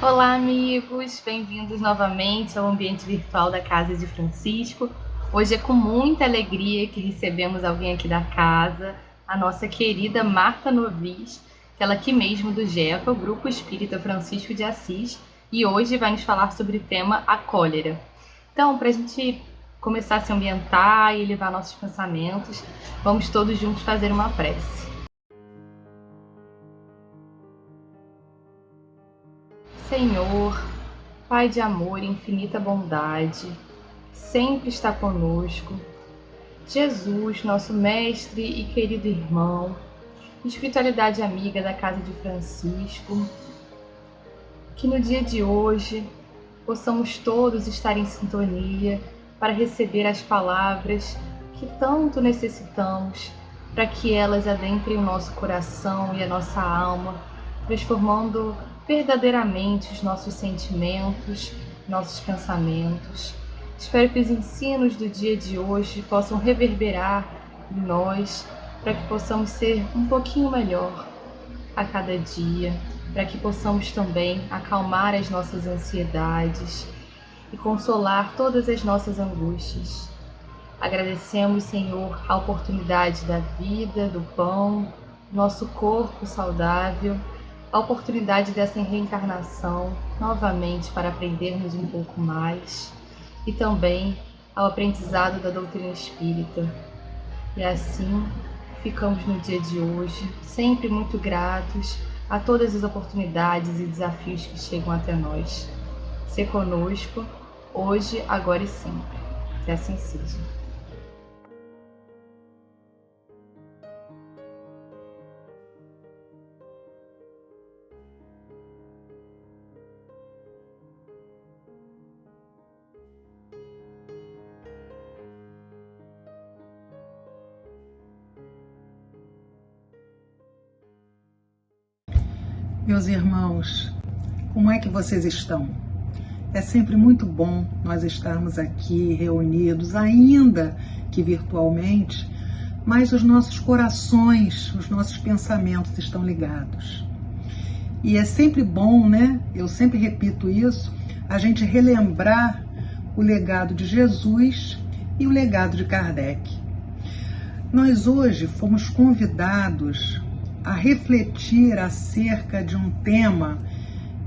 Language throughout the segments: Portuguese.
Olá, amigos! Bem-vindos novamente ao ambiente virtual da Casa de Francisco. Hoje é com muita alegria que recebemos alguém aqui da casa, a nossa querida Marta Novis, que ela aqui mesmo do GEFA, o Grupo Espírita Francisco de Assis, e hoje vai nos falar sobre o tema a cólera. Então, para a gente começar a se ambientar e elevar nossos pensamentos, vamos todos juntos fazer uma prece. Senhor, Pai de amor e infinita bondade, sempre está conosco. Jesus, nosso mestre e querido irmão, espiritualidade amiga da Casa de Francisco, que no dia de hoje possamos todos estar em sintonia para receber as palavras que tanto necessitamos, para que elas adentrem o nosso coração e a nossa alma, transformando verdadeiramente os nossos sentimentos, nossos pensamentos. Espero que os ensinos do dia de hoje possam reverberar em nós, para que possamos ser um pouquinho melhor a cada dia, para que possamos também acalmar as nossas ansiedades e consolar todas as nossas angústias. Agradecemos, Senhor, a oportunidade da vida, do pão, nosso corpo saudável, a oportunidade dessa reencarnação novamente para aprendermos um pouco mais e também ao aprendizado da doutrina espírita. E assim ficamos no dia de hoje, sempre muito gratos a todas as oportunidades e desafios que chegam até nós. Se conosco, hoje, agora e sempre. Que assim seja. Meus irmãos, como é que vocês estão? É sempre muito bom nós estarmos aqui reunidos, ainda que virtualmente, mas os nossos corações, os nossos pensamentos estão ligados. E é sempre bom, né? Eu sempre repito isso, a gente relembrar o legado de Jesus e o legado de Kardec. Nós hoje fomos convidados a refletir acerca de um tema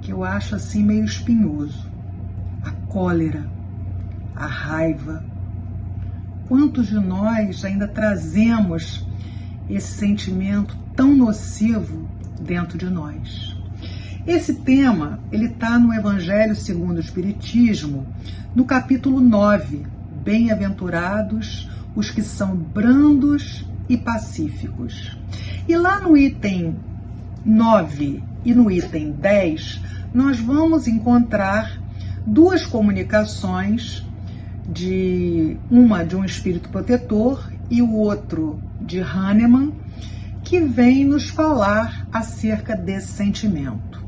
que eu acho assim meio espinhoso: a cólera, a raiva. Quantos de nós ainda trazemos esse sentimento tão nocivo dentro de nós? Esse tema, ele está no Evangelho segundo o Espiritismo, no capítulo 9, Bem-aventurados os que são brandos e pacíficos. E lá no item 9 e no item 10, nós vamos encontrar duas comunicações, uma de um espírito protetor e o outro de Hahnemann, que vem nos falar acerca desse sentimento.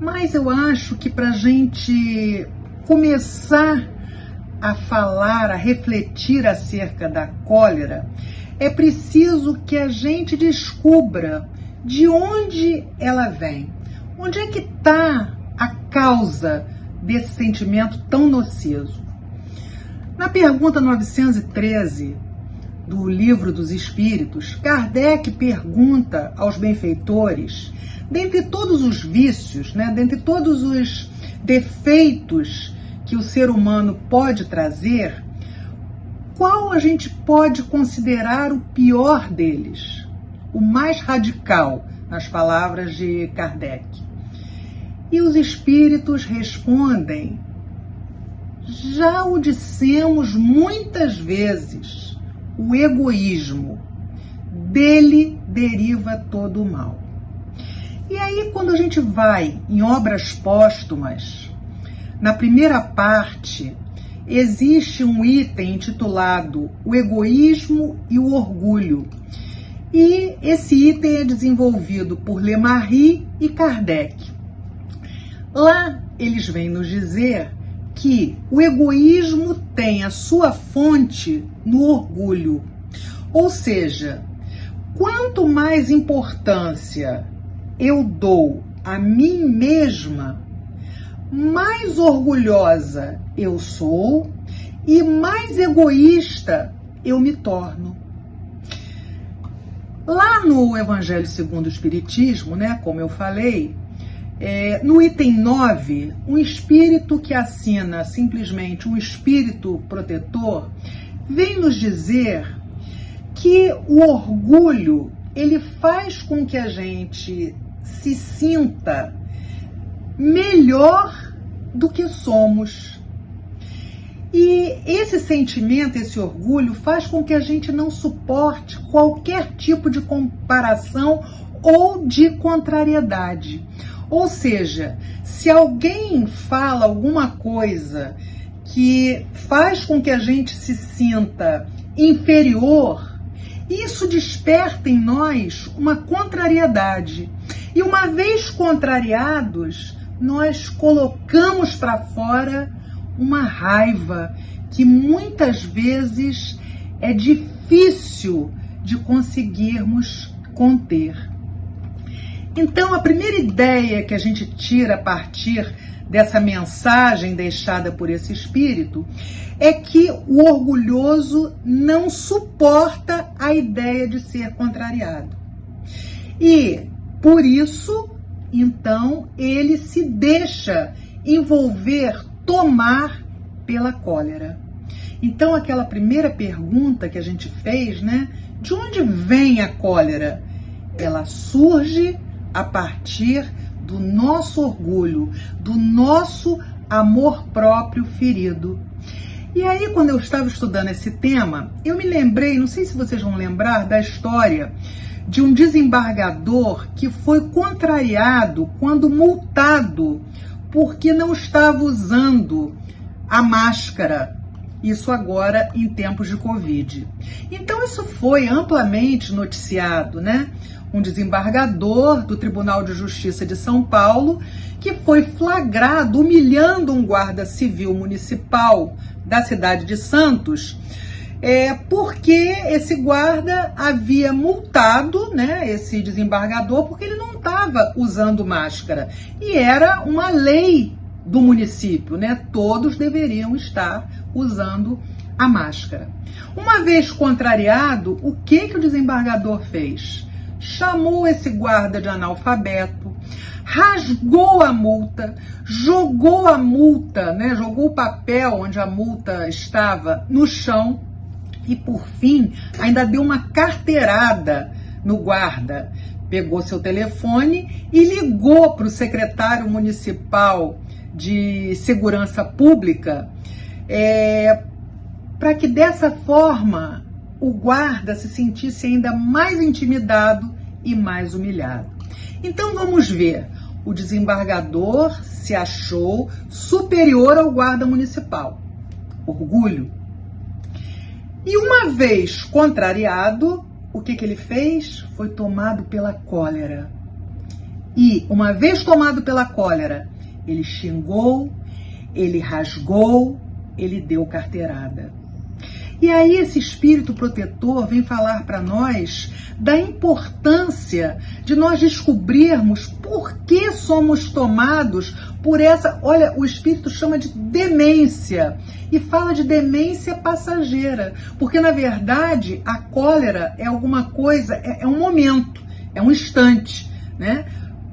Mas eu acho que para a gente começar a falar, a refletir acerca da cólera, é preciso que a gente descubra de onde ela vem. Onde é que está a causa desse sentimento tão nocivo? Na pergunta 913 do Livro dos Espíritos, Kardec pergunta aos benfeitores, dentre todos os vícios, dentre todos os defeitos que o ser humano pode trazer, qual a gente pode considerar o pior deles, o mais radical, nas palavras de Kardec? E os espíritos respondem: já o dissemos muitas vezes, o egoísmo, dele deriva todo o mal. E aí, quando a gente vai em Obras Póstumas, na primeira parte, existe um item intitulado O Egoísmo e o Orgulho. E esse item é desenvolvido por Lemarie e Kardec. Lá eles vêm nos dizer que o egoísmo tem a sua fonte no orgulho. Ou seja, quanto mais importância eu dou a mim mesma, mais orgulhosa eu sou e mais egoísta eu me torno. Lá no Evangelho segundo o Espiritismo, né, como eu falei, no item 9, um espírito que assina simplesmente um espírito protetor vem nos dizer que o orgulho ele faz com que a gente se sinta melhor do que somos. E esse sentimento, esse orgulho, faz com que a gente não suporte qualquer tipo de comparação ou de contrariedade. Ou seja, se alguém fala alguma coisa que faz com que a gente se sinta inferior, isso desperta em nós uma contrariedade. E uma vez contrariados, nós colocamos para fora uma raiva que muitas vezes é difícil de conseguirmos conter. Então, a primeira ideia que a gente tira a partir dessa mensagem deixada por esse espírito é que o orgulhoso não suporta a ideia de ser contrariado. E, por isso, então, ele se deixa envolver, tomar pela cólera. Então, aquela primeira pergunta que a gente fez, né? De onde vem a cólera? Ela surge a partir do nosso orgulho, do nosso amor próprio ferido. E aí, quando eu estava estudando esse tema, eu me lembrei, não sei se vocês vão lembrar, da história de um desembargador que foi contrariado quando multado porque não estava usando a máscara. Isso agora em tempos de Covid. Então isso foi amplamente noticiado, né? Um desembargador do Tribunal de Justiça de São Paulo que foi flagrado humilhando um guarda civil municipal da cidade de Santos, porque esse guarda havia multado, né, esse desembargador porque ele não estava usando máscara. E era uma lei do município, né? Todos deveriam estar usando a máscara. Uma vez contrariado, o que o desembargador fez? Chamou esse guarda de analfabeto, rasgou a multa, jogou a multa, né? Jogou o papel onde a multa estava no chão e, por fim, ainda deu uma carteirada no guarda. Pegou seu telefone e ligou para o secretário municipal de Segurança Pública, para que dessa forma o guarda se sentisse ainda mais intimidado e mais humilhado. Então vamos ver, o desembargador se achou superior ao guarda municipal. Orgulho. E uma vez contrariado, o que ele fez? Foi tomado pela cólera. E uma vez tomado pela cólera, ele xingou, ele rasgou, ele deu carteirada. E aí esse espírito protetor vem falar para nós da importância de nós descobrirmos por que somos tomados por essa, olha, o espírito chama de demência, e fala de demência passageira, porque na verdade a cólera é alguma coisa, é um momento, é um instante, né?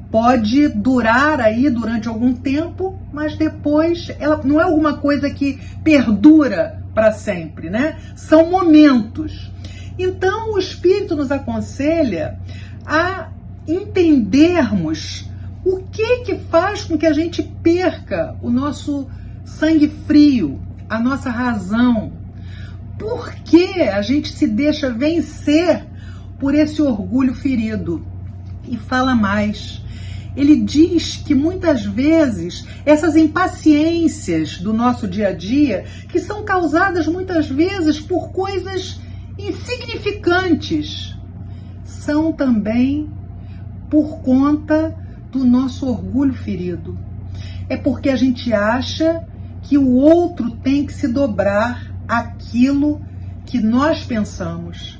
Pode durar aí durante algum tempo, mas depois ela não é alguma coisa que perdura para sempre, né? São momentos. Então o Espírito nos aconselha a entendermos o que faz com que a gente perca o nosso sangue frio, a nossa razão. Por que a gente se deixa vencer por esse orgulho ferido? E fala mais. Ele diz que muitas vezes essas impaciências do nosso dia a dia, que são causadas muitas vezes por coisas insignificantes, são também por conta do nosso orgulho ferido. É porque a gente acha que o outro tem que se dobrar àquilo que nós pensamos.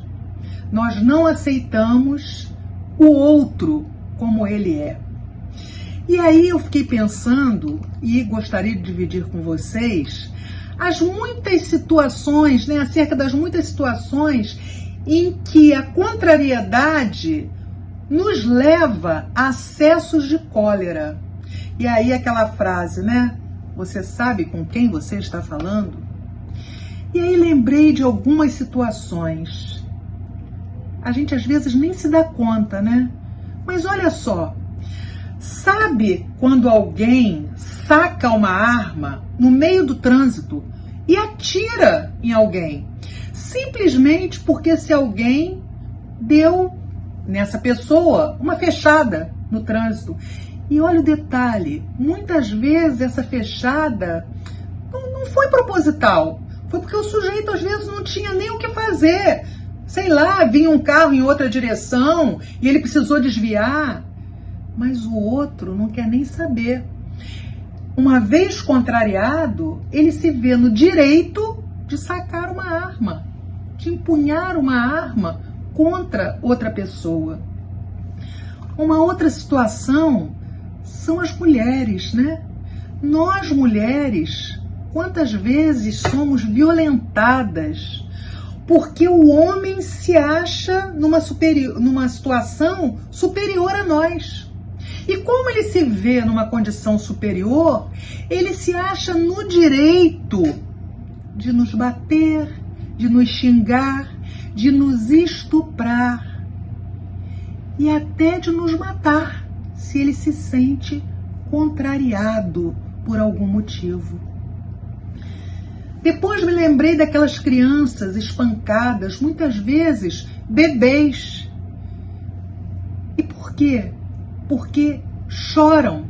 Nós não aceitamos o outro como ele é. E aí eu fiquei pensando, e gostaria de dividir com vocês, as muitas situações, né, acerca das muitas situações em que a contrariedade nos leva a acessos de cólera. E aí aquela frase, né? Você sabe com quem você está falando? E aí lembrei de algumas situações. A gente às vezes nem se dá conta, né? Mas olha só, sabe quando alguém saca uma arma no meio do trânsito e atira em alguém? Simplesmente porque esse alguém deu nessa pessoa uma fechada no trânsito. E olha o detalhe, muitas vezes essa fechada não foi proposital, foi porque o sujeito às vezes não tinha nem o que fazer. Sei lá, vinha um carro em outra direção e ele precisou desviar, mas o outro não quer nem saber. Uma vez contrariado, ele se vê no direito de sacar uma arma, de empunhar uma arma contra outra pessoa. Uma outra situação são as mulheres, né? Nós mulheres, quantas vezes somos violentadas porque o homem se acha numa situação superior a nós. E como ele se vê numa condição superior, ele se acha no direito de nos bater, de nos xingar, de nos estuprar e até de nos matar, se ele se sente contrariado por algum motivo. Depois me lembrei daquelas crianças espancadas, muitas vezes bebês. E por quê? Porque choram.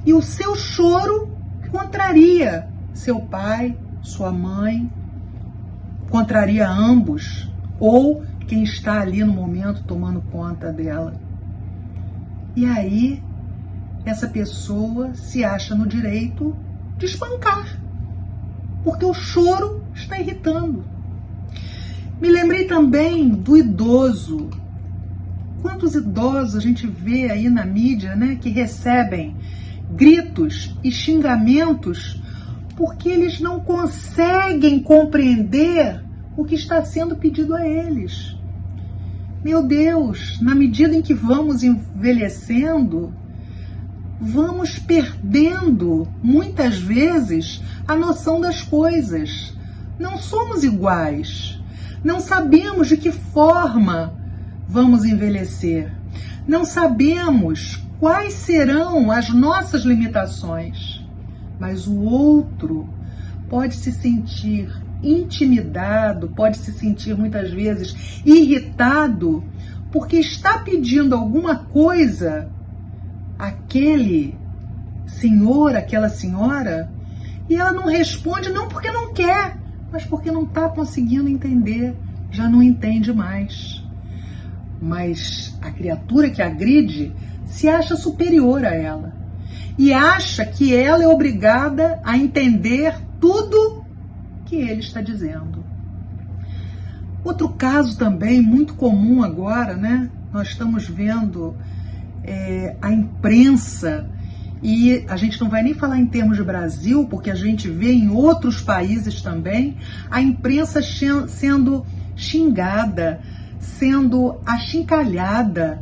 E o seu choro contraria seu pai, sua mãe, contraria ambos, ou quem está ali no momento tomando conta dela. E aí, essa pessoa se acha no direito de espancar, porque o choro está irritando. Me lembrei também do idoso. Quantos idosos a gente vê aí na mídia, né, que recebem gritos e xingamentos porque eles não conseguem compreender o que está sendo pedido a eles. Meu Deus, na medida em que vamos envelhecendo, vamos perdendo, muitas vezes, a noção das coisas. Não somos iguais. Não sabemos de que forma vamos envelhecer. Não sabemos quais serão as nossas limitações. Mas o outro pode se sentir intimidado, pode se sentir muitas vezes irritado, porque está pedindo alguma coisa aquele senhor, aquela senhora, e ela não responde, não porque não quer, mas porque não está conseguindo entender, já não entende mais. Mas a criatura que agride se acha superior a ela e acha que ela é obrigada a entender tudo que ele está dizendo. Outro caso também muito comum agora, né? Nós estamos vendo a imprensa, e a gente não vai nem falar em termos de Brasil, porque a gente vê em outros países também, a imprensa sendo xingada, sendo achincalhada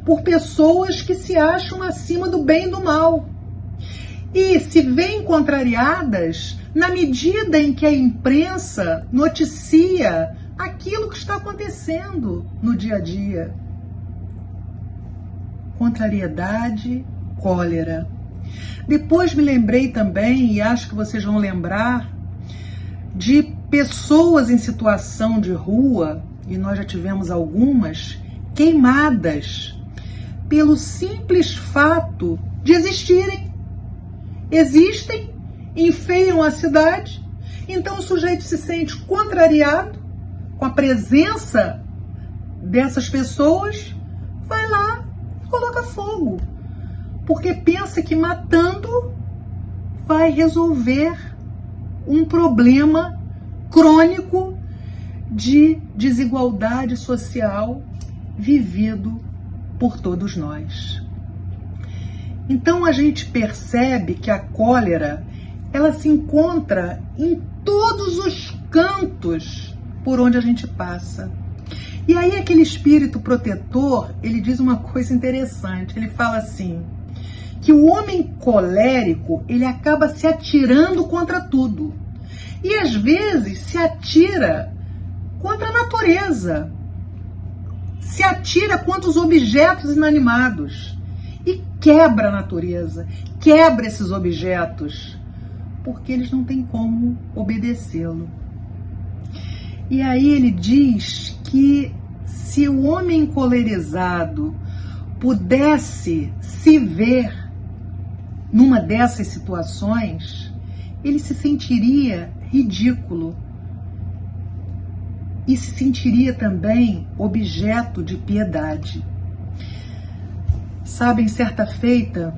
por pessoas que se acham acima do bem e do mal. E se veem contrariadas na medida em que a imprensa noticia aquilo que está acontecendo no dia a dia. Contrariedade, cólera. Depois me lembrei também, e acho que vocês vão lembrar, de pessoas em situação de rua, e nós já tivemos algumas, queimadas pelo simples fato de existirem. Existem, enfeiam a cidade, então o sujeito se sente contrariado com a presença dessas pessoas, vai lá, coloca fogo, porque pensa que matando vai resolver um problema crônico de desigualdade social vivido por todos nós. Então a gente percebe que a cólera, ela se encontra em todos os cantos por onde a gente passa. E aí aquele espírito protetor, ele diz uma coisa interessante, ele fala assim, que o homem colérico, ele acaba se atirando contra tudo. E às vezes se atira contra a natureza, se atira contra os objetos inanimados e quebra a natureza, quebra esses objetos, porque eles não têm como obedecê-lo. E aí ele diz que se o homem colerizado pudesse se ver numa dessas situações, ele se sentiria ridículo e se sentiria também objeto de piedade. Sabem, certa feita,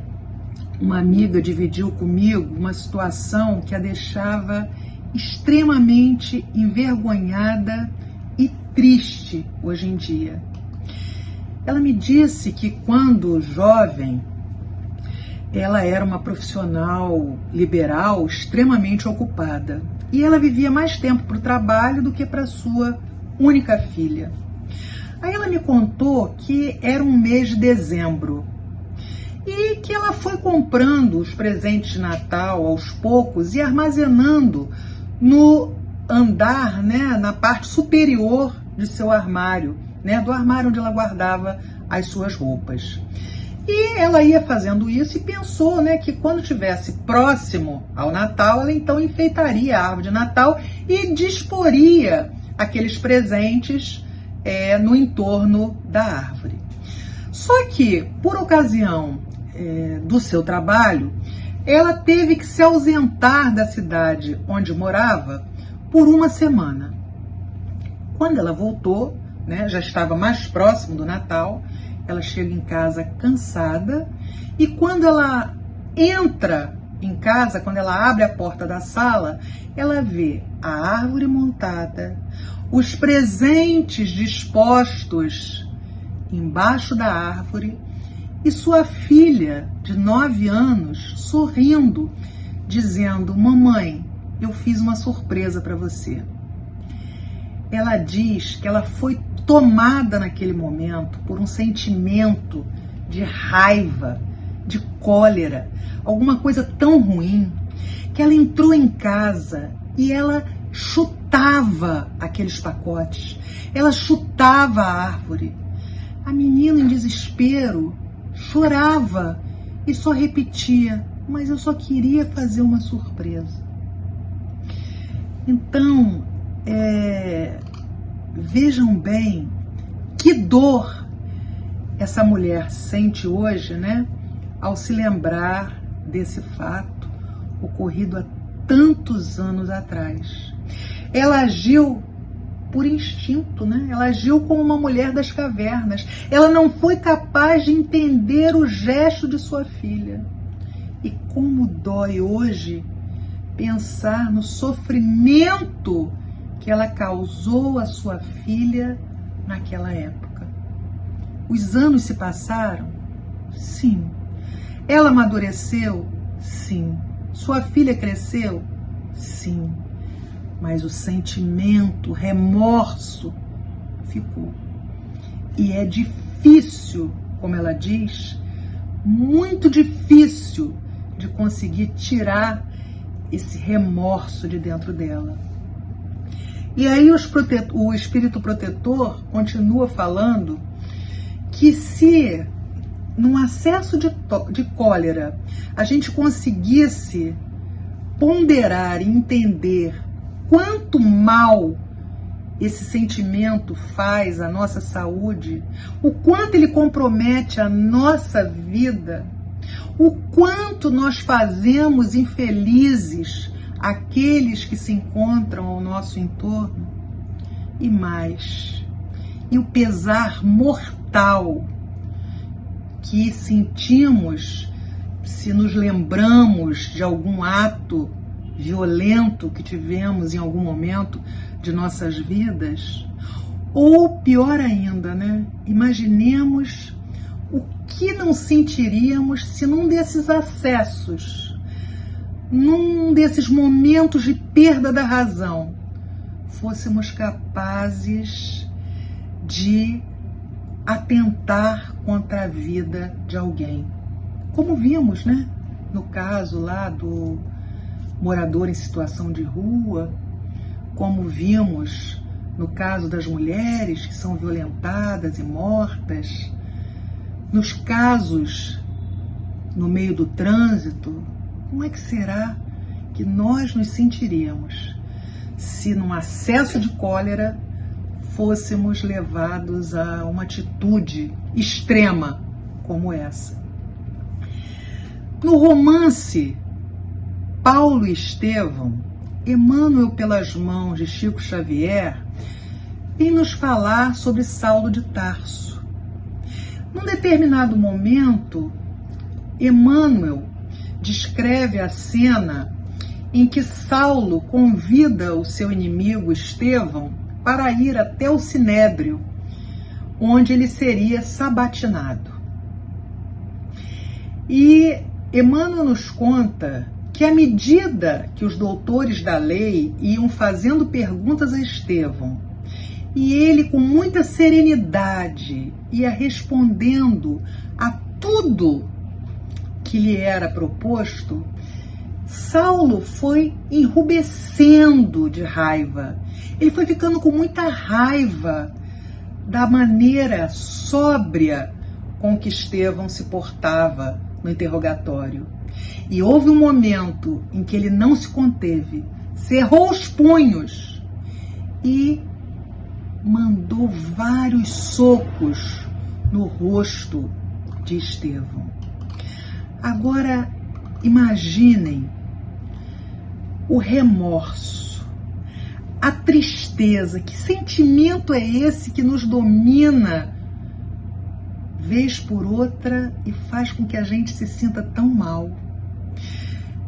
uma amiga dividiu comigo uma situação que a deixava extremamente envergonhada e triste hoje em dia. Ela me disse que quando jovem, ela era uma profissional liberal extremamente ocupada e ela vivia mais tempo para o trabalho do que para sua única filha. Aí ela me contou que era um mês de dezembro e que ela foi comprando os presentes de Natal aos poucos e armazenando no andar, né, na parte superior de seu armário, né, do armário onde ela guardava as suas roupas. E ela ia fazendo isso e pensou, né, que quando estivesse próximo ao Natal, ela então enfeitaria a árvore de Natal e disporia aqueles presentes no entorno da árvore. Só que, por ocasião do seu trabalho, ela teve que se ausentar da cidade onde morava por uma semana. Quando ela voltou, né, já estava mais próximo do Natal, ela chega em casa cansada e quando ela entra em casa, quando ela abre a porta da sala, ela vê a árvore montada, os presentes dispostos embaixo da árvore e sua filha de 9 anos sorrindo, dizendo: mamãe, eu fiz uma surpresa para você. Ela diz que ela foi tomada naquele momento por um sentimento de raiva, de cólera, alguma coisa tão ruim, que ela entrou em casa e ela chutava aqueles pacotes, ela chutava a árvore. A menina, em desespero, chorava e só repetia: mas eu só queria fazer uma surpresa. Então, vejam bem que dor essa mulher sente hoje, né, ao se lembrar desse fato ocorrido há tantos anos atrás. Ela agiu por instinto, né? Ela agiu como uma mulher das cavernas. Ela não foi capaz de entender o gesto de sua filha. E como dói hoje pensar no sofrimento que ela causou à sua filha naquela época. Os anos se passaram? Sim. Ela amadureceu? Sim. Sua filha cresceu? Sim. Mas o sentimento, o remorso ficou. E é difícil, como ela diz, muito difícil de conseguir tirar esse remorso de dentro dela. E aí o espírito protetor continua falando que se num acesso de cólera a gente conseguisse ponderar e entender quanto mal esse sentimento faz à nossa saúde, o quanto ele compromete a nossa vida, o quanto nós fazemos infelizes aqueles que se encontram ao nosso entorno, e mais, e o pesar mortal que sentimos se nos lembramos de algum ato violento que tivemos em algum momento de nossas vidas, ou pior ainda, né? Imaginemos o que não sentiríamos se num desses acessos, num desses momentos de perda da razão, fôssemos capazes de atentar contra a vida de alguém. Como vimos, né? No caso lá do morador em situação de rua, como vimos no caso das mulheres que são violentadas e mortas, nos casos no meio do trânsito. Como é que será que nós nos sentiríamos se num acesso de cólera fôssemos levados a uma atitude extrema como essa? No romance Paulo e Estevão, Emmanuel, pelas mãos de Chico Xavier, vem nos falar sobre Saulo de Tarso. Num determinado momento, Emmanuel descreve a cena em que Saulo convida o seu inimigo Estevão para ir até o Sinédrio, onde ele seria sabatinado. E Emmanuel nos conta que à medida que os doutores da lei iam fazendo perguntas a Estevão, e ele com muita serenidade ia respondendo a tudo que lhe era proposto, Saulo foi enrubescendo de raiva. Ele foi ficando com muita raiva da maneira sóbria com que Estevão se portava no interrogatório. E houve um momento em que ele não se conteve, cerrou os punhos e mandou vários socos no rosto de Estevão. Agora, imaginem o remorso, a tristeza. Que sentimento é esse que nos domina vez por outra e faz com que a gente se sinta tão mal?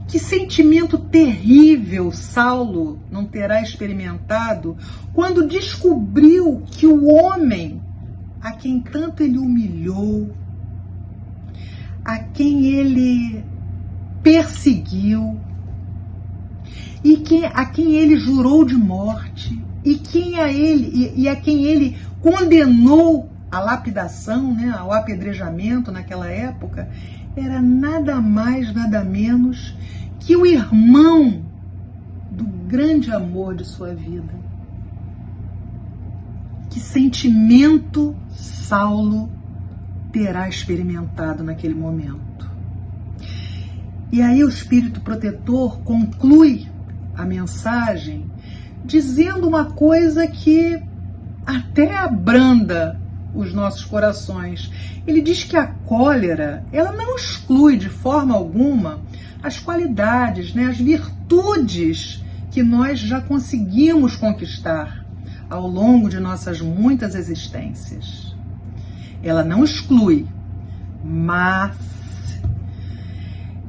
Que sentimento terrível Saulo não terá experimentado quando descobriu que o homem a quem tanto ele humilhou, a quem ele perseguiu e a quem ele jurou de morte e a quem ele condenou à lapidação, né, ao apedrejamento naquela época, era nada mais, nada menos que o irmão do grande amor de sua vida. Que sentimento Saulo terá experimentado naquele momento? E aí o Espírito Protetor conclui a mensagem dizendo uma coisa que até abranda os nossos corações. Ele diz que a cólera, ela não exclui de forma alguma as qualidades, né, as virtudes que nós já conseguimos conquistar ao longo de nossas muitas existências. Ela não exclui, mas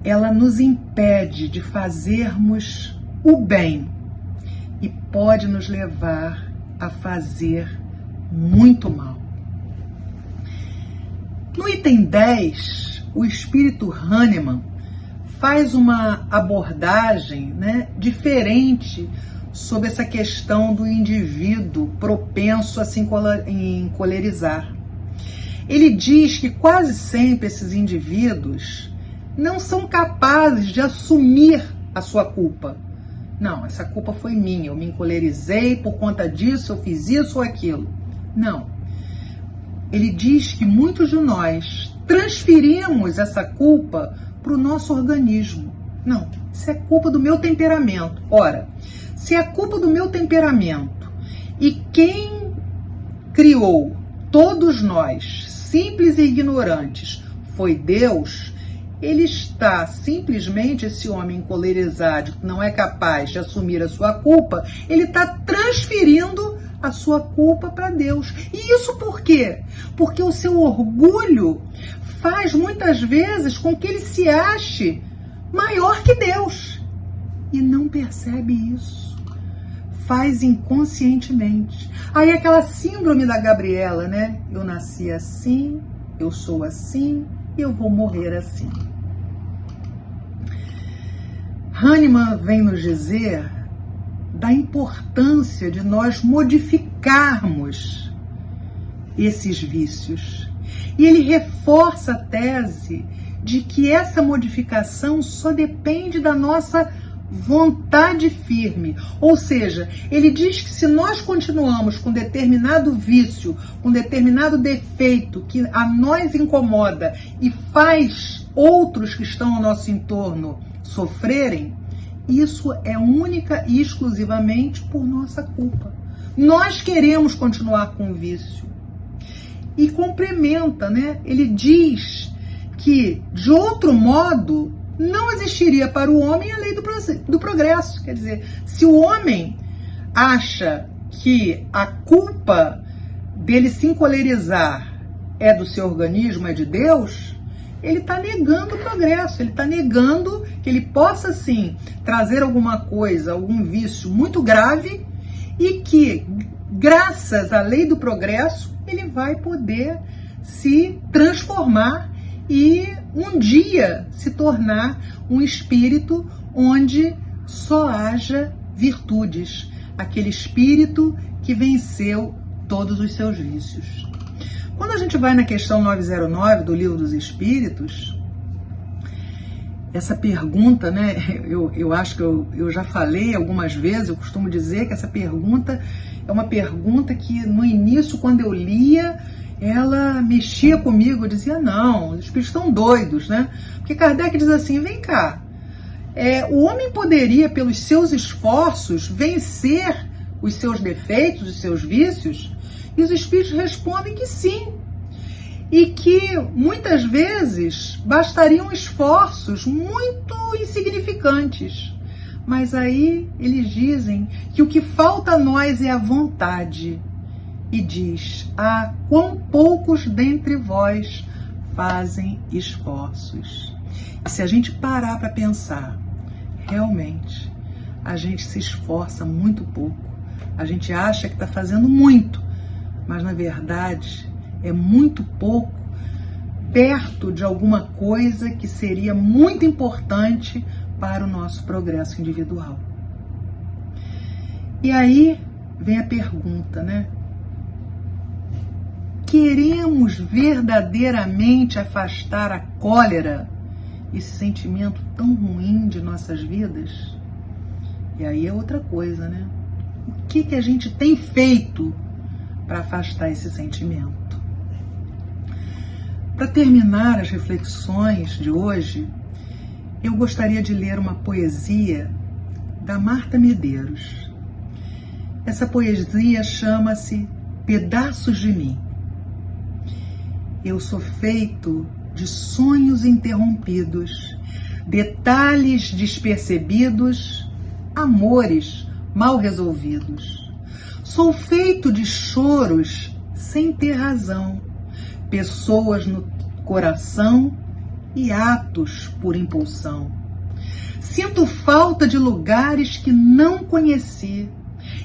ela nos impede de fazermos o bem e pode nos levar a fazer muito mal. No item 10, o espírito Hahnemann faz uma abordagem, né, diferente sobre essa questão do indivíduo propenso a se encolerizar. Ele diz que quase sempre esses indivíduos não são capazes de assumir a sua culpa. Não, essa culpa foi minha, eu me encolerizei por conta disso, eu fiz isso ou aquilo. Não. Ele diz que muitos de nós transferimos essa culpa para o nosso organismo. Não, isso é culpa do meu temperamento. Ora, se é culpa do meu temperamento e quem criou todos nós, simples e ignorantes, foi Deus, ele está simplesmente, esse homem encolerizado, que não é capaz de assumir a sua culpa, ele está transferindo a sua culpa para Deus. E isso por quê? Porque o seu orgulho faz muitas vezes com que ele se ache maior que Deus e não percebe isso. Faz inconscientemente. Aí aquela síndrome da Gabriela, né? Eu nasci assim, eu sou assim e eu vou morrer assim. Hahnemann vem nos dizer da importância de nós modificarmos esses vícios. E ele reforça a tese de que essa modificação só depende da nossa vontade firme. Ou seja, ele diz que se nós continuamos com determinado vício, com determinado defeito que a nós incomoda e faz outros que estão ao nosso entorno sofrerem, isso é única e exclusivamente por nossa culpa. Nós queremos continuar com o vício. E complementa, né? Ele diz que, de outro modo, não existiria para o homem a lei do progresso. Quer dizer, se o homem acha que a culpa dele se encolerizar é do seu organismo, é de Deus, ele está negando o progresso, ele está negando que ele possa, sim, trazer alguma coisa, algum vício muito grave e que, graças à lei do progresso, ele vai poder se transformar e um dia se tornar um espírito onde só haja virtudes, aquele espírito que venceu todos os seus vícios. Quando a gente vai na questão 909 do Livro dos Espíritos, essa pergunta, né, eu acho que eu já falei algumas vezes, eu costumo dizer que essa pergunta é uma pergunta que no início, quando eu lia, ela mexia comigo, eu dizia, não, os espíritos estão doidos, né? Porque Kardec diz assim, vem cá, o homem poderia, pelos seus esforços, vencer os seus defeitos, os seus vícios? E os espíritos respondem que sim. E que, muitas vezes, bastariam esforços muito insignificantes. Mas aí eles dizem que o que falta a nós é a vontade. E diz, quão poucos dentre vós fazem esforços. E se a gente parar para pensar, realmente, a gente se esforça muito pouco. A gente acha que está fazendo muito, mas na verdade é muito pouco perto de alguma coisa que seria muito importante para o nosso progresso individual. E aí vem a pergunta, né? Queremos verdadeiramente afastar a cólera, esse sentimento tão ruim de nossas vidas? E aí é outra coisa, né? O que a gente tem feito para afastar esse sentimento? Para terminar as reflexões de hoje, eu gostaria de ler uma poesia da Marta Medeiros. Essa poesia chama-se Pedaços de Mim. Eu sou feito de sonhos interrompidos, detalhes despercebidos, amores mal resolvidos. Sou feito de choros sem ter razão, pessoas no coração e atos por impulsão. Sinto falta de lugares que não conheci,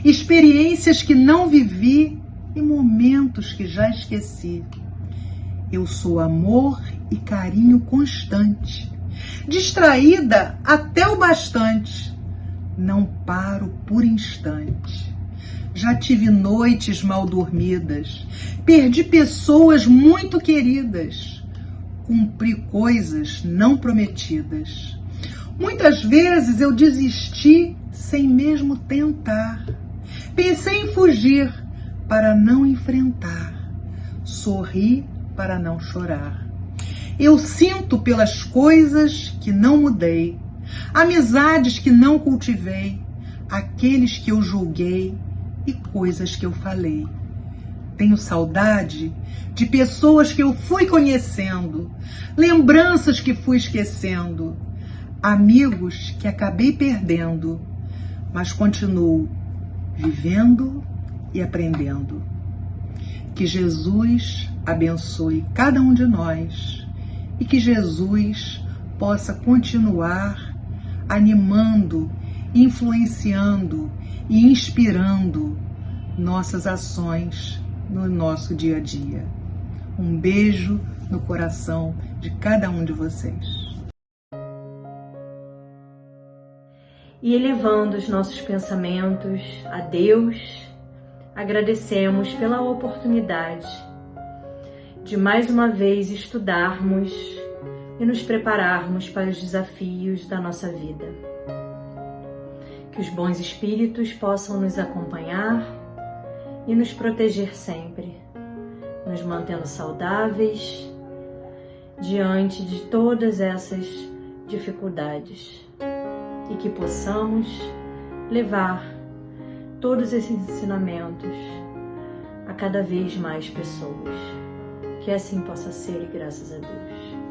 experiências que não vivi e momentos que já esqueci. Eu sou amor e carinho constante, distraída até o bastante, não paro por instante. Já tive noites mal dormidas, perdi pessoas muito queridas, cumpri coisas não prometidas. Muitas vezes eu desisti sem mesmo tentar. Pensei em fugir para não enfrentar, sorri para não chorar. Eu sinto pelas coisas que não mudei, amizades que não cultivei, aqueles que eu julguei e coisas que eu falei. Tenho saudade de pessoas que eu fui conhecendo, lembranças que fui esquecendo, amigos que acabei perdendo, mas continuo vivendo e aprendendo. Que Jesus abençoe cada um de nós e que Jesus possa continuar animando, influenciando e inspirando nossas ações no nosso dia a dia. Um beijo no coração de cada um de vocês. E elevando os nossos pensamentos a Deus, agradecemos pela oportunidade de mais uma vez estudarmos e nos prepararmos para os desafios da nossa vida. Que os bons espíritos possam nos acompanhar e nos proteger sempre, nos mantendo saudáveis diante de todas essas dificuldades. E que possamos levar todos esses ensinamentos a cada vez mais pessoas. Que assim possa ser, e graças a Deus.